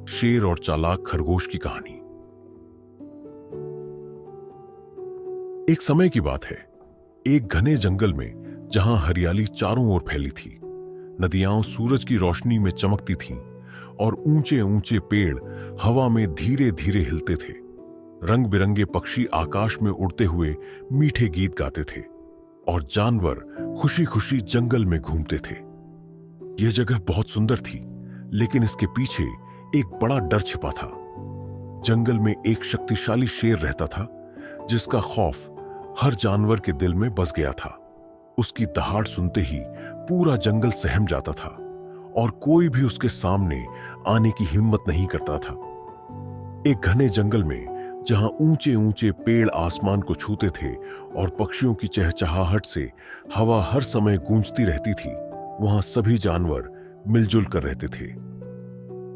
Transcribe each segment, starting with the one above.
शेर और चालाक खरगोश की कहानी। एक समय की बात है, एक घने जंगल में जहां हरियाली चारों ओर फैली थी। नदियां सूरज की रोशनी में चमकती थीं और ऊंचे ऊंचे पेड़ हवा में धीरे धीरे हिलते थे। रंग बिरंगे पक्षी आकाश में उड़ते हुए मीठे गीत गाते थे और जानवर खुशी खुशी जंगल में घूमते थे। यह जगह बहुत सुंदर थी, लेकिन इसके पीछे एक बड़ा डर छिपा था। जंगल में एक शक्तिशाली शेर रहता था, जिसका खौफ हर जानवर के दिल में बस गया था। उसकी दहाड़ सुनते ही पूरा जंगल सहम जाता था और कोई भी उसके सामने आने की हिम्मत नहीं करता था। एक घने जंगल में जहां ऊंचे ऊंचे पेड़ आसमान को छूते थे और पक्षियों की चहचहाहट से हवा हर समय गूंजती रहती थी, वहां सभी जानवर मिलजुल कर रहते थे।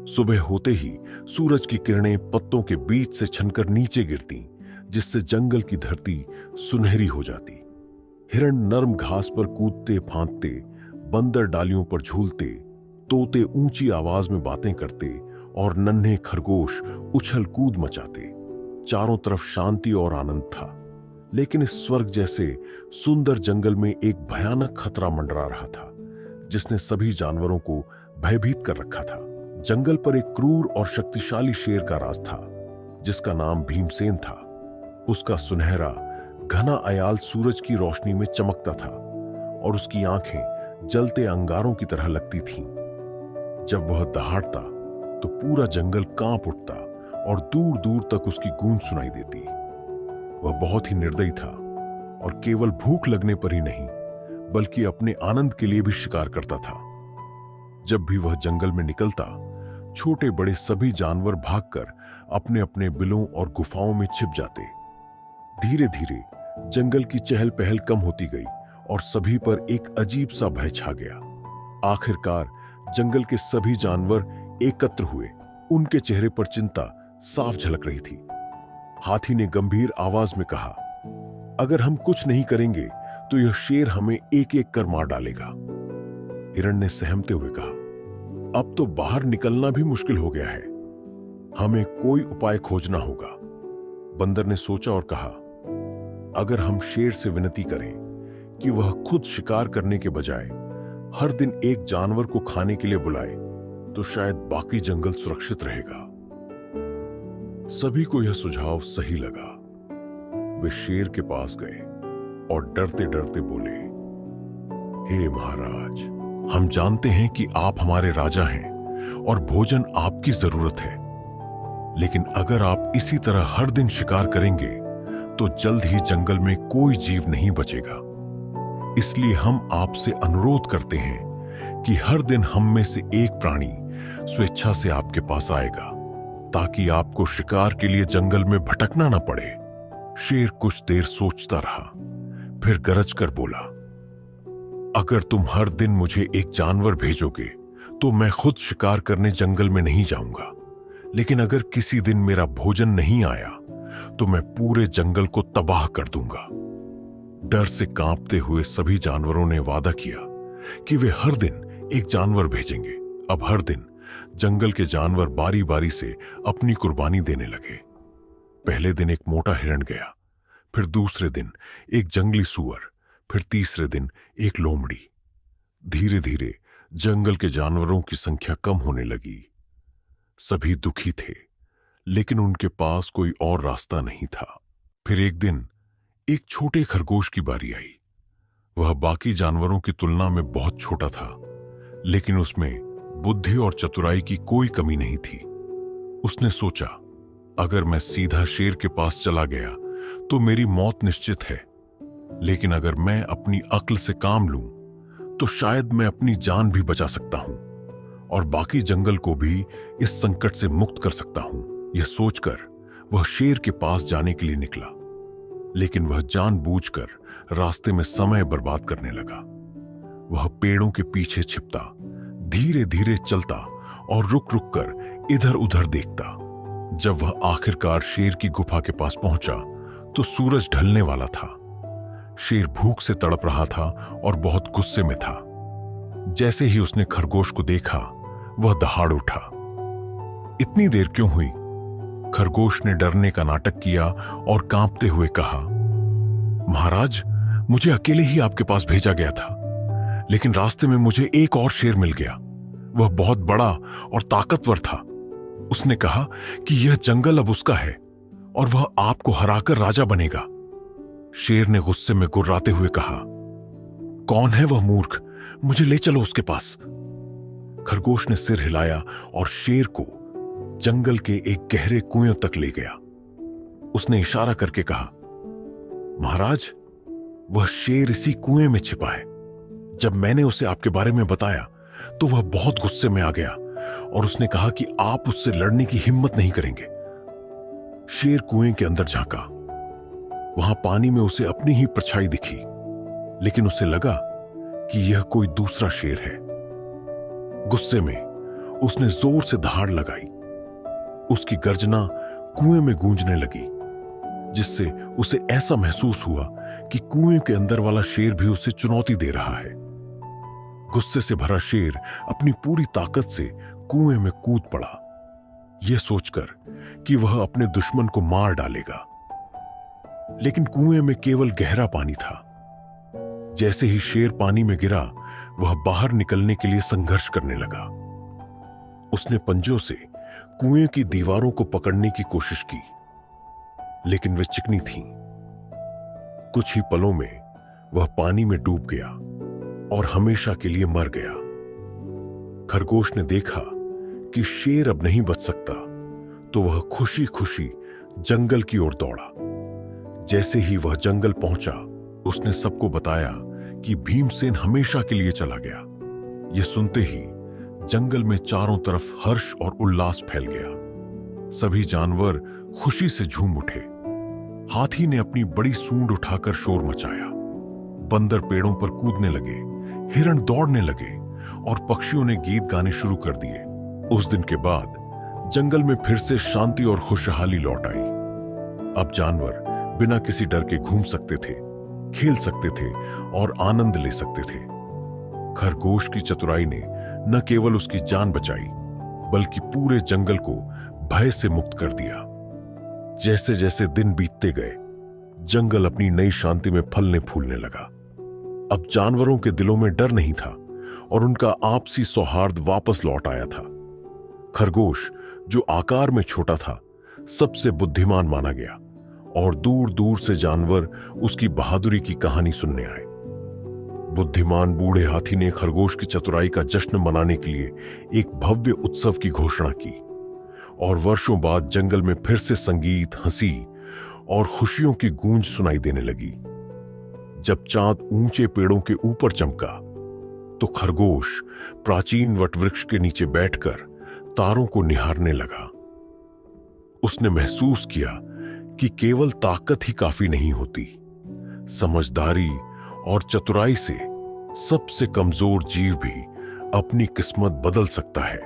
सुबह होते ही सूरज की किरणें पत्तों के बीच से छनकर नीचे गिरती, जिससे जंगल की धरती सुनहरी हो जाती। हिरण नरम घास पर कूदते फांदते, बंदर डालियों पर झूलते, तोते ऊंची आवाज में बातें करते और नन्हे खरगोश उछल कूद मचाते। चारों तरफ शांति और आनंद था, लेकिन इस स्वर्ग जैसे सुंदर जंगल में एक भयानक खतरा मंडरा रहा था, जिसने सभी जानवरों को भयभीत कर रखा था। जंगल पर एक क्रूर और शक्तिशाली शेर का राज था, जिसका नाम भीमसेन था। उसका सुनहरा घना अयाल सूरज की रोशनी में चमकता था और उसकी आंखें जलते अंगारों की तरह लगती थीं। जब वह दहाड़ता तो पूरा जंगल कांप उठता और दूर दूर तक उसकी गूंज सुनाई देती। वह बहुत ही निर्दयी था और केवल भूख लगने पर ही नहीं, बल्कि अपने आनंद के लिए भी शिकार करता था। जब भी वह जंगल में निकलता, छोटे बड़े सभी जानवर भागकर अपने अपने बिलों और गुफाओं में छिप जाते। धीरे धीरे जंगल की चहल पहल कम होती गई और सभी पर एक अजीब सा भय छा गया। आखिरकार जंगल के सभी जानवर एकत्र हुए। उनके चेहरे पर चिंता साफ झलक रही थी। हाथी ने गंभीर आवाज में कहा, अगर हम कुछ नहीं करेंगे तो यह शेर हमें एक एक कर मार डालेगा। हिरण ने सहमते हुए कहा, अब तो बाहर निकलना भी मुश्किल हो गया है, हमें कोई उपाय खोजना होगा। बंदर ने सोचा और कहा, अगर हम शेर से विनती करें कि वह खुद शिकार करने के बजाय हर दिन एक जानवर को खाने के लिए बुलाए, तो शायद बाकी जंगल सुरक्षित रहेगा। सभी को यह सुझाव सही लगा। वे शेर के पास गए और डरते डरते बोले, हे महाराज, हम जानते हैं कि आप हमारे राजा हैं और भोजन आपकी जरूरत है, लेकिन अगर आप इसी तरह हर दिन शिकार करेंगे तो जल्द ही जंगल में कोई जीव नहीं बचेगा। इसलिए हम आपसे अनुरोध करते हैं कि हर दिन हम में से एक प्राणी स्वेच्छा से आपके पास आएगा, ताकि आपको शिकार के लिए जंगल में भटकना न पड़े। शेर कुछ देर सोचता रहा, फिर गरज कर बोला, अगर तुम हर दिन मुझे एक जानवर भेजोगे तो मैं खुद शिकार करने जंगल में नहीं जाऊंगा, लेकिन अगर किसी दिन मेरा भोजन नहीं आया तो मैं पूरे जंगल को तबाह कर दूंगा। डर से कांपते हुए सभी जानवरों ने वादा किया कि वे हर दिन एक जानवर भेजेंगे। अब हर दिन जंगल के जानवर बारी बारी से अपनी कुर्बानी देने लगे। पहले दिन एक मोटा हिरण गया, फिर दूसरे दिन एक जंगली सूअर, फिर तीसरे दिन एक लोमड़ी। धीरे धीरे जंगल के जानवरों की संख्या कम होने लगी। सभी दुखी थे, लेकिन उनके पास कोई और रास्ता नहीं था। फिर एक दिन एक छोटे खरगोश की बारी आई। वह बाकी जानवरों की तुलना में बहुत छोटा था, लेकिन उसमें बुद्धि और चतुराई की कोई कमी नहीं थी। उसने सोचा, अगर मैं सीधा शेर के पास चला गया तो मेरी मौत निश्चित है, लेकिन अगर मैं अपनी अक्ल से काम लूं तो शायद मैं अपनी जान भी बचा सकता हूं और बाकी जंगल को भी इस संकट से मुक्त कर सकता हूं। यह सोचकर वह शेर के पास जाने के लिए निकला, लेकिन वह जानबूझकर रास्ते में समय बर्बाद करने लगा। वह पेड़ों के पीछे छिपता, धीरे धीरे चलता और रुक रुक कर इधर उधर देखता। जब वह आखिरकार शेर की गुफा के पास पहुंचा तो सूरज ढलने वाला था। शेर भूख से तड़प रहा था और बहुत गुस्से में था। जैसे ही उसने खरगोश को देखा, वह दहाड़ उठा। इतनी देर क्यों हुई? खरगोश ने डरने का नाटक किया और कांपते हुए कहा, महाराज, मुझे अकेले ही आपके पास भेजा गया था, लेकिन रास्ते में मुझे एक और शेर मिल गया। वह बहुत बड़ा और ताकतवर था। उसने कहा कि यह जंगल अब उसका है और वह आपको हराकर राजा बनेगा। शेर ने गुस्से में गुर्राते हुए कहा, कौन है वह मूर्ख? मुझे ले चलो उसके पास। खरगोश ने सिर हिलाया और शेर को जंगल के एक गहरे कुएं तक ले गया। उसने इशारा करके कहा, महाराज, वह शेर इसी कुएं में छिपा है। जब मैंने उसे आपके बारे में बताया तो वह बहुत गुस्से में आ गया और उसने कहा कि आप उससे लड़ने की हिम्मत नहीं करेंगे। शेर कुएं के अंदर झांका। वहां पानी में उसे अपनी ही परछाई दिखी, लेकिन उसे लगा कि यह कोई दूसरा शेर है। गुस्से में उसने जोर से दहाड़ लगाई। उसकी गर्जना कुएं में गूंजने लगी, जिससे उसे ऐसा महसूस हुआ कि कुएं के अंदर वाला शेर भी उसे चुनौती दे रहा है। गुस्से से भरा शेर अपनी पूरी ताकत से कुएं में कूद पड़ा, यह सोचकर कि वह अपने दुश्मन को मार डालेगा। लेकिन कुएं में केवल गहरा पानी था। जैसे ही शेर पानी में गिरा, वह बाहर निकलने के लिए संघर्ष करने लगा। उसने पंजों से कुएं की दीवारों को पकड़ने की कोशिश की, लेकिन वे चिकनी थीं। कुछ ही पलों में वह पानी में डूब गया और हमेशा के लिए मर गया। खरगोश ने देखा कि शेर अब नहीं बच सकता, तो वह खुशी खुशी जंगल की ओर दौड़ा। जैसे ही वह जंगल पहुंचा, उसने सबको बताया कि भीमसेन हमेशा के लिए चला गया। यह सुनते ही जंगल में चारों तरफ हर्ष और उल्लास फैल गया। सभी जानवर खुशी से झूम उठे। हाथी ने अपनी बड़ी सूंड उठाकर शोर मचाया। बंदर पेड़ों पर कूदने लगे, हिरण दौड़ने लगे और पक्षियों ने गीत गाने शुरू कर दिए। उस दिन के बाद जंगल में फिर से शांति और खुशहाली लौट आई। अब जानवर बिना किसी डर के घूम सकते थे, खेल सकते थे और आनंद ले सकते थे। खरगोश की चतुराई ने न केवल उसकी जान बचाई, बल्कि पूरे जंगल को भय से मुक्त कर दिया। जैसे जैसे दिन बीतते गए, जंगल अपनी नई शांति में फलने फूलने लगा। अब जानवरों के दिलों में डर नहीं था और उनका आपसी सौहार्द वापस लौट आया था। खरगोश, जो आकार में छोटा था, सबसे बुद्धिमान माना गया और दूर दूर से जानवर उसकी बहादुरी की कहानी सुनने आए। बुद्धिमान बूढ़े हाथी ने खरगोश की चतुराई का जश्न मनाने के लिए एक भव्य उत्सव की घोषणा की और वर्षों बाद जंगल में फिर से संगीत, हंसी और खुशियों की गूंज सुनाई देने लगी। जब चांद ऊंचे पेड़ों के ऊपर चमका, तो खरगोश प्राचीन वटवृक्ष के नीचे बैठकर तारों को निहारने लगा। उसने महसूस किया कि केवल ताकत ही काफी नहीं होती, समझदारी और चतुराई से सबसे कमजोर जीव भी अपनी किस्मत बदल सकता है।